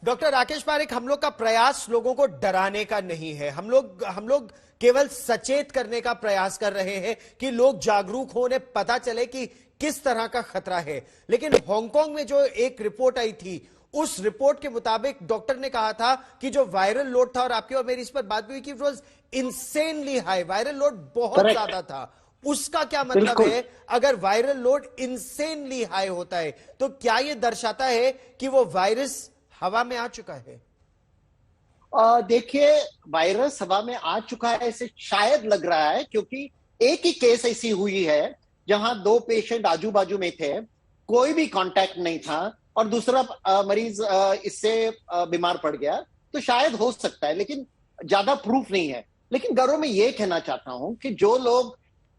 Doctor Rakesh Parekh, हम लोग का प्रयास लोगों को डराने का नहीं है। हम लोग केवल सचेत करने का प्रयास कर रहे हैं कि लोग जागरूक हो, उन्हें पता चले कि किस तरह का खतरा है। लेकिन हांगकांग में जो एक रिपोर्ट आई थी, उस रिपोर्ट के मुताबिक डॉक्टर ने कहा था कि जो वायरल लोड था, और आपकी और मेरी इस पर बात भी हुई कि it was insanely high, viral load बहुत करेक्ट। ज्यादा था। उसका क्या मतलब बिल्कुल। है? अगर वायरल लोड इंसेनली हाई होता है तो क्या यह दर्शाता है कि वो वायरस हवा में आ चुका है? देखिए, वायरस हवा में आ चुका है ऐसे शायद लग रहा है, क्योंकि एक ही केस ऐसी हुई है जहां दो पेशेंट आजू बाजू में थे, कोई भी कांटेक्ट नहीं था, और दूसरा मरीज इससे बीमार पड़ गया। तो शायद हो सकता है, लेकिन ज्यादा प्रूफ नहीं है। लेकिन गौरव, मैं ये कहना चाहता हूं कि जो लोग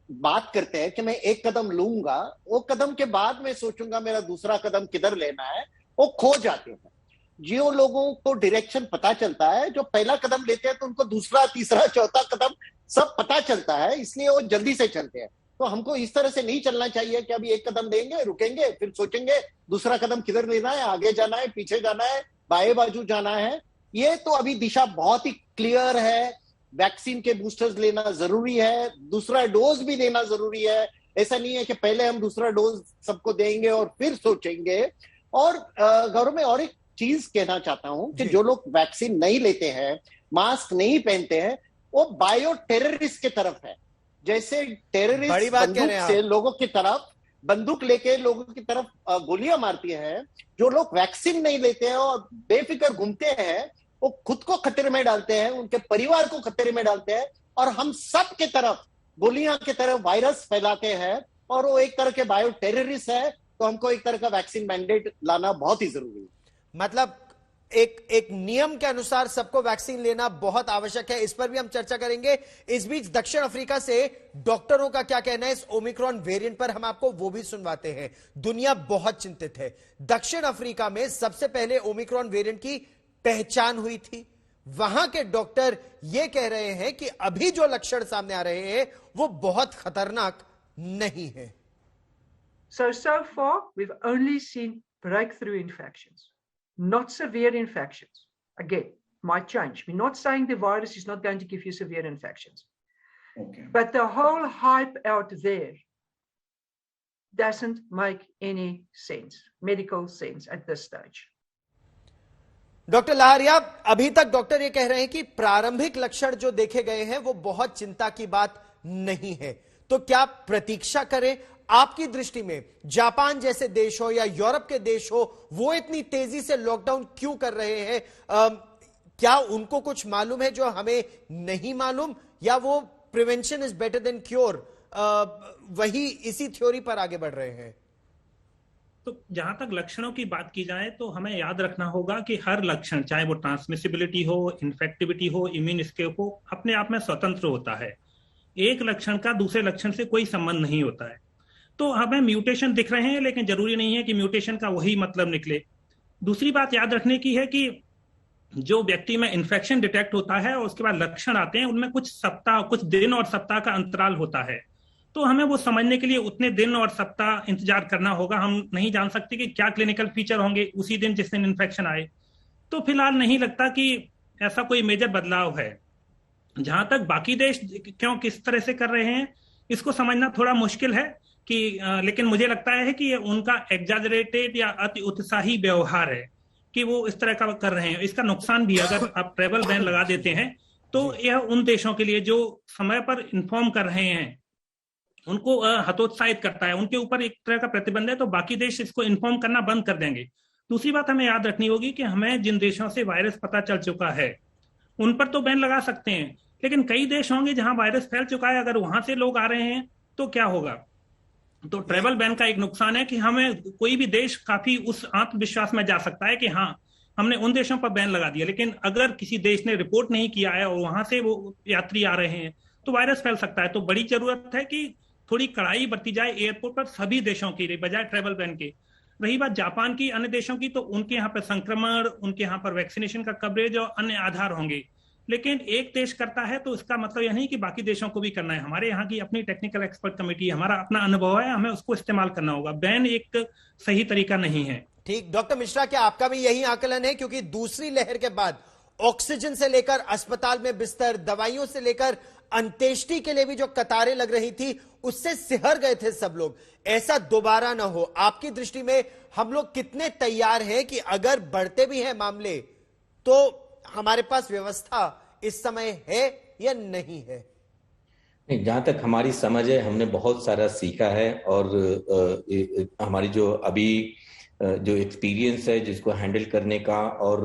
बात करते हैं कि मैं एक कदम लूंगा, वो कदम के बाद मैं सोचूंगा मेरा दूसरा कदम किधर लेना है, वो खो जाते हैं। जिन लोगों को डायरेक्शन पता चलता है, जो पहला कदम लेते हैं, तो उनको दूसरा, तीसरा, चौथा कदम सब पता चलता है, इसलिए वो जल्दी से चलते हैं। तो हमको इस तरह से नहीं चलना चाहिए कि अभी एक कदम लेंगे, रुकेंगे, फिर सोचेंगे दूसरा कदम किधर लेना है, आगे जाना है, पीछे जाना है, बाएं बाजू जाना है। ये तो अभी दिशा बहुत ही क्लियर है। वैक्सीन के बूस्टर्स लेना जरूरी है, दूसरा डोज भी लेना जरूरी है। ऐसा नहीं है कि पहले हम दूसरा डोज सबको देंगे और फिर सोचेंगे। और गौरव, में और एक चीज कहना चाहता हूं कि जो लोग वैक्सीन नहीं लेते हैं, मास्क नहीं पहनते हैं, वो बायो टेररिस्ट की तरफ है। जैसे टेररिस्ट बंदूक से लोगों की तरफ, बंदूक लेके लोगों की तरफ गोलियां मारती हैं, जो लोग वैक्सीन नहीं लेते हैं और बेफिक्र घूमते हैं, वो खुद को खतरे में डालते हैं, उनके परिवार को खतरे में डालते हैं, और हम सब के तरफ गोलियां की तरफ वायरस फैलाते हैं, और वो एक तरह के बायो टेररिस्ट है। तो हमको एक तरह का वैक्सीन मैंडेट लाना बहुत ही जरूरी है। मतलब एक नियम के अनुसार सबको वैक्सीन लेना बहुत आवश्यक है। इस पर भी हम चर्चा करेंगे। इस बीच दक्षिण अफ्रीका से डॉक्टरों का क्या कहना है इस ओमिक्रॉन वेरिएंट पर, हम आपको वो भी सुनवाते हैं। दुनिया बहुत चिंतित है। दक्षिण अफ्रीका में सबसे पहले ओमिक्रॉन वेरिएंट की पहचान हुई थी। वहां के डॉक्टर यह कह रहे हैं कि अभी जो लक्षण सामने आ रहे हैं वो बहुत खतरनाक नहीं है। So far we've only seen breakthrough infections, not severe infections. Again, might change. We're not saying the virus is not going to give you severe infections. Okay. But the whole hype out there doesn't make any sense, medical sense at this stage. Doctor Lahariya, अभी तक doctor ये कह रहे हैं कि प्रारंभिक लक्षण जो देखे गए हैं वो बहुत चिंता की बात नहीं है। तो क्या प्रतीक्षा करें? आपकी दृष्टि में जापान जैसे देश हो या यूरोप के देश हो, वो इतनी तेजी से लॉकडाउन क्यों कर रहे हैं? क्या उनको कुछ मालूम है जो हमें नहीं मालूम, या वो prevention is better than cure, वही इसी थ्योरी पर आगे बढ़ रहे हैं? तो जहां तक लक्षणों की बात की जाए तो हमें याद रखना होगा कि हर लक्षण, चाहे वो ट्रांसमिसिबिलिटी हो, इन्फेक्टिविटी हो, इम्यून एस्केप हो, अपने आप में स्वतंत्र होता है। एक लक्षण का दूसरे लक्षण से कोई संबंध नहीं होता है। तो हमें म्यूटेशन दिख रहे हैं, लेकिन जरूरी नहीं है कि म्यूटेशन का वही मतलब निकले। दूसरी बात याद रखने की है कि जो व्यक्ति में इन्फेक्शन डिटेक्ट होता है और उसके बाद लक्षण आते हैं, उनमें कुछ दिन और सप्ताह का अंतराल होता है। तो हमें वो समझने के लिए उतने दिन और सप्ताह इंतजार करना होगा। हम नहीं जान सकते कि क्या क्लिनिकल फीचर होंगे उसी दिन जिस दिन इन्फेक्शन आए। तो फिलहाल नहीं लगता कि ऐसा कोई मेजर बदलाव है। जहां तक बाकी देश क्यों किस तरह से कर रहे हैं, इसको समझना थोड़ा मुश्किल है कि लेकिन मुझे लगता है कि ये उनका एग्जैजरेटेड या अति उत्साही व्यवहार है कि वो इस तरह का कर रहे हैं। इसका नुकसान भी, अगर आप ट्रेवल बैन लगा देते हैं तो यह उन देशों के लिए जो समय पर इन्फॉर्म कर रहे हैं उनको हतोत्साहित करता है। उनके ऊपर एक तरह का प्रतिबंध है, तो बाकी देश इसको इन्फॉर्म करना बंद कर देंगे। दूसरी बात हमें याद रखनी होगी कि हमें जिन देशों से वायरस पता चल चुका है उन पर तो बैन लगा सकते हैं, लेकिन कई देश होंगे जहां वायरस फैल चुका है। अगर वहां से लोग आ रहे हैं तो क्या होगा? तो ट्रेवल बैन का एक नुकसान है कि हमें कोई भी देश काफी उस आत्मविश्वास में जा सकता है कि हाँ, हमने उन देशों पर बैन लगा दिया, लेकिन अगर किसी देश ने रिपोर्ट नहीं किया है और वहां से वो यात्री आ रहे हैं तो वायरस फैल सकता है। तो बड़ी जरूरत है कि थोड़ी कड़ाई बरती जाए एयरपोर्ट पर सभी देशों की, बजाय ट्रेवल बैन के। रही बात जापान की, अन्य देशों की, तो उनके यहाँ पर संक्रमण, उनके यहाँ पर वैक्सीनेशन का कवरेज और अन्य आधार होंगे। लेकिन एक देश करता है तो इसका मतलब यह नहीं कि बाकी देशों को भी करना है। हमारे यहाँ की अपनी टेक्निकल एक्सपर्ट कमेटी, हमारा अपना अनुभव है, हमें उसको इस्तेमाल करना होगा। बैन एक सही तरीका नहीं है। ठीक, डॉक्टर मिश्रा, क्या आपका भी यही आकलन है? क्योंकि दूसरी लहर के बाद ऑक्सीजन से लेकर अस्पताल में बिस्तर, दवाइयों से लेकर अंत्येष्टि के लिए भी जो कतारें लग रही थी, उससे सिहर गए थे सब लोग। ऐसा दोबारा ना हो, आपकी दृष्टि में हम लोग कितने तैयार हैं कि अगर बढ़ते भी हैं मामले तो हमारे पास व्यवस्था इस समय है या नहीं है? नहीं, जहां तक हमारी समझ है, हमने बहुत सारा सीखा है और हमारी जो अभी जो एक्सपीरियंस है जिसको हैंडल करने का, और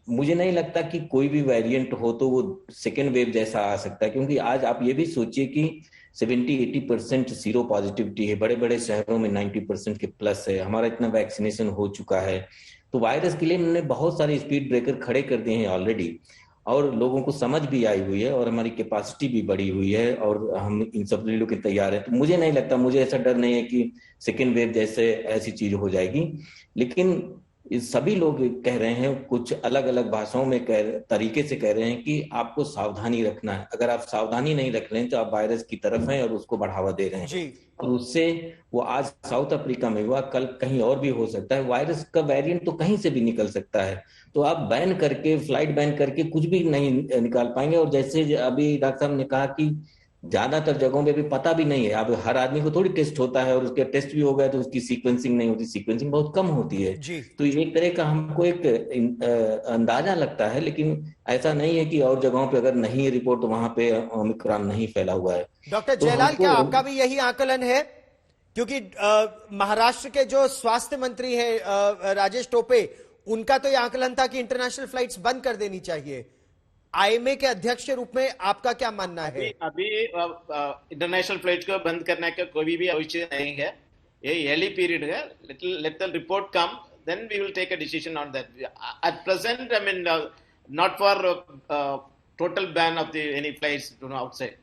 मुझे नहीं लगता कि कोई भी वेरिएंट हो तो वो सेकेंड वेव जैसा आ सकता है, क्योंकि आज आप ये भी सोचिए कि 70-80% सीरो पॉजिटिविटी है, बड़े बड़े शहरों में 90% के प्लस है, हमारा इतना वैक्सीनेशन हो चुका है। तो वायरस के लिए हमने बहुत सारे स्पीड ब्रेकर खड़े कर दिए हैं ऑलरेडी, और लोगों को समझ भी आई हुई है और हमारी कैपेसिटी भी बढ़ी हुई है और हम इन सब चीजों के तैयार हैं। तो मुझे नहीं लगता, मुझे ऐसा डर नहीं है कि सेकेंड वेव जैसे ऐसी चीज हो जाएगी। लेकिन सभी लोग कह रहे हैं, कुछ अलग अलग भाषाओं में तरीके से कह रहे हैं कि आपको सावधानी रखना है। अगर आप सावधानी नहीं रख रहे हैं तो आप वायरस की तरफ हैं और उसको बढ़ावा दे रहे हैं। और उससे वो आज साउथ अफ्रीका में हुआ, कल कहीं और भी हो सकता है। वायरस का वेरिएंट तो कहीं से भी निकल सकता है। तो आप बैन करके, फ्लाइट बैन करके कुछ भी नहीं निकाल पाएंगे। और जैसे अभी डॉक्टर साहब ने कहा कि ज्यादातर जगहों पे भी पता भी नहीं है, अब हर आदमी को थोड़ी टेस्ट होता है, और उसके टेस्ट भी हो गया तो उसकी सीक्वेंसिंग नहीं होती, सीक्वेंसिंग बहुत कम होती है। तो एक तरह का हमको एक अंदाजा लगता है, लेकिन ऐसा नहीं है कि और जगहों पे अगर नहीं है रिपोर्ट तो वहां पे ओमिक्रॉन नहीं फैला हुआ है। डॉक्टर जयलाल, क्या आपका भी यही आकलन है? क्योंकि महाराष्ट्र के जो स्वास्थ्य मंत्री हैं राजेश टोपे, उनका तो यह आकलन था कि इंटरनेशनल फ्लाइट्स बंद कर देनी चाहिए। आईएमए के अध्यक्ष के रूप में आपका क्या मानना है? अभी इंटरनेशनल फ्लाइट को बंद करने का कोई भी आवश्यकता नहीं है। ये अर्ली पीरियड है, let the report come, then we will take a decision on that. At present, I mean, not for total ban of any flights outside.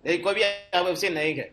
कोई भी आवश्यकता नहीं है।